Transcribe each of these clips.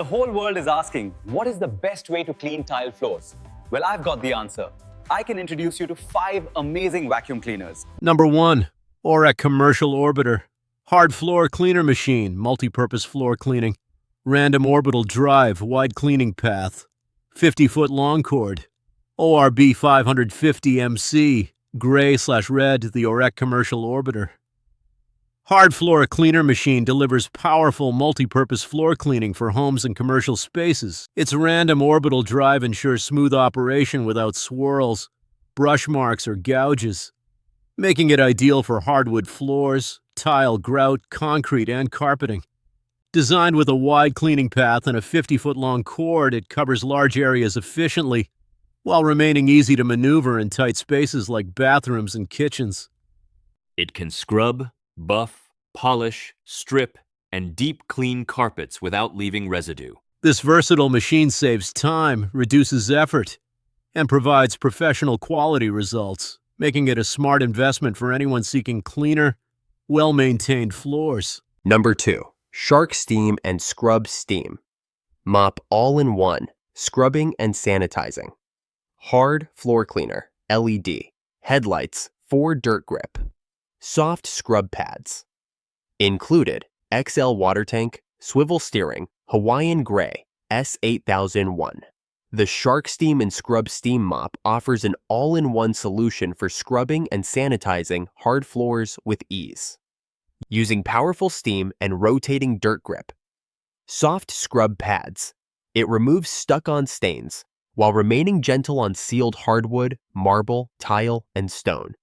The whole world is asking, what is the best way to clean tile floors? Well, I've got the answer. I can introduce you to 5 amazing vacuum cleaners. Number 1. Orec Commercial Orbiter. Hard floor cleaner machine, multi-purpose floor cleaning. Random orbital drive, wide cleaning path. 50-foot long cord. ORB 550 MC, gray/red, the Orec Commercial Orbiter. Hard floor cleaner machine delivers powerful multi-purpose floor cleaning for homes and commercial spaces. Its random orbital drive ensures smooth operation without swirls, brush marks, or gouges, making it ideal for hardwood floors, tile, grout, concrete, and carpeting. Designed with a wide cleaning path and a 50-foot long cord, it covers large areas efficiently while remaining easy to maneuver in tight spaces like bathrooms and kitchens. It can scrub, buff, polish, strip, and deep clean carpets without leaving residue. This versatile machine saves time, reduces effort, and provides professional quality results, making it a smart investment for anyone seeking cleaner, well-maintained floors. Number 2. Shark Steam and Scrub Steam. Mop all-in-one, scrubbing and sanitizing. Hard floor cleaner, LED. Headlights, 4 dirt grip. Soft scrub pads. Included, XL water tank, swivel steering, Hawaiian Gray, S8001. The Shark Steam and Scrub Steam Mop offers an all-in-one solution for scrubbing and sanitizing hard floors with ease. Using powerful steam and rotating dirt grip. Soft scrub pads. It removes stuck-on stains while remaining gentle on sealed hardwood, marble, tile, and stone.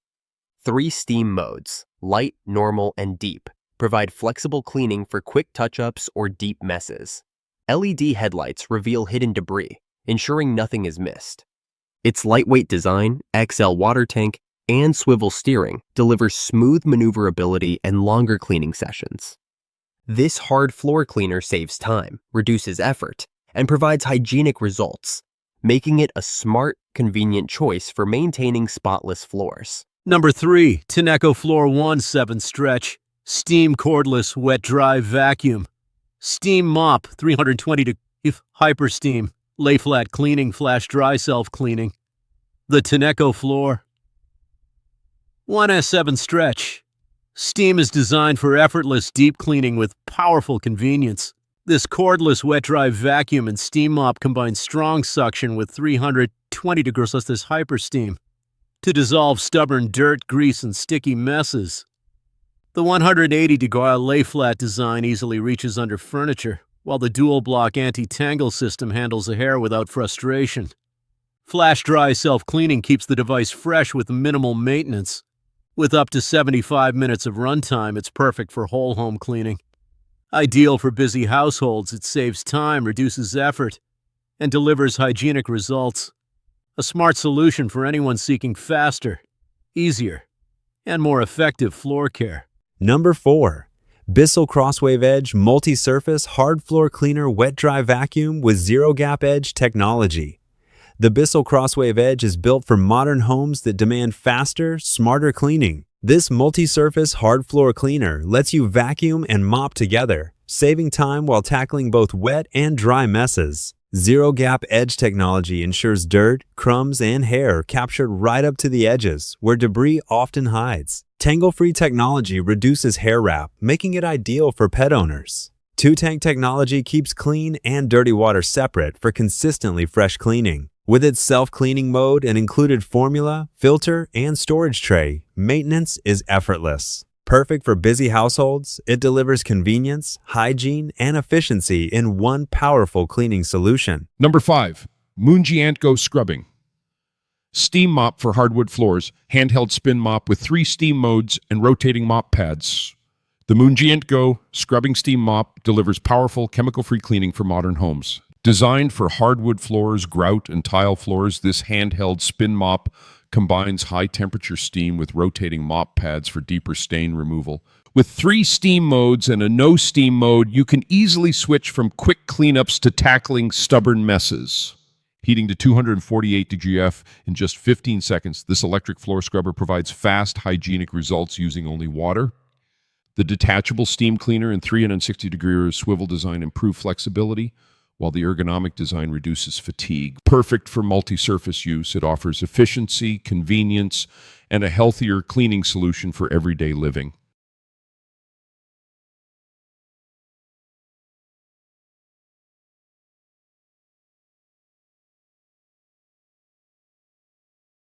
3 steam modes, light, normal, and deep, provide flexible cleaning for quick touch-ups or deep messes. LED headlights reveal hidden debris, ensuring nothing is missed. Its lightweight design, XL water tank, and swivel steering delivers smooth maneuverability and longer cleaning sessions. This hard floor cleaner saves time, reduces effort, and provides hygienic results, making it a smart, convenient choice for maintaining spotless floors. Number 3. Tenneco Floor 1 7-stretch, steam cordless wet-dry vacuum. Steam mop, 320 degree hyper steam, lay flat cleaning, flash dry self-cleaning. The Tenneco Floor 1S7 stretch. Steam is designed for effortless deep cleaning with powerful convenience. This cordless wet-dry vacuum and steam mop combines strong suction with 320 degrees Celsius hyper steam to dissolve stubborn dirt, grease, and sticky messes. The 180-degree lay-flat design easily reaches under furniture, while the dual-block anti-tangle system handles the hair without frustration. Flash-dry self-cleaning keeps the device fresh with minimal maintenance. With up to 75 minutes of runtime, it's perfect for whole-home cleaning. Ideal for busy households, it saves time, reduces effort, and delivers hygienic results. A smart solution for anyone seeking faster, easier, and more effective floor care. Number 4. Bissell Crosswave Edge Multi-Surface Hard Floor Cleaner Wet-Dry Vacuum with Zero Gap Edge technology. The Bissell Crosswave Edge is built for modern homes that demand faster, smarter cleaning. This multi-surface hard floor cleaner lets you vacuum and mop together, saving time while tackling both wet and dry messes. Zero Gap Edge technology ensures dirt, crumbs, and hair captured right up to the edges, where debris often hides. Tangle-free technology reduces hair wrap, making it ideal for pet owners. Two-tank technology keeps clean and dirty water separate for consistently fresh cleaning. With its self-cleaning mode and included formula, filter, and storage tray, maintenance is effortless. Perfect for busy households, it delivers convenience, hygiene, and efficiency in one powerful cleaning solution. Number 5. Moonji Go Scrubbing. Steam mop for hardwood floors, handheld spin mop with 3 steam modes and rotating mop pads. The Moonji Go Scrubbing Steam Mop delivers powerful, chemical-free cleaning for modern homes. Designed for hardwood floors, grout, and tile floors, this handheld spin mop combines high-temperature steam with rotating mop pads for deeper stain removal. With 3 steam modes and a no-steam mode, you can easily switch from quick cleanups to tackling stubborn messes. Heating to 248 degree F in just 15 seconds, this electric floor scrubber provides fast, hygienic results using only water. The detachable steam cleaner and 360-degree swivel design improve flexibility, while the ergonomic design reduces fatigue. Perfect for multi-surface use, it offers efficiency, convenience, and a healthier cleaning solution for everyday living.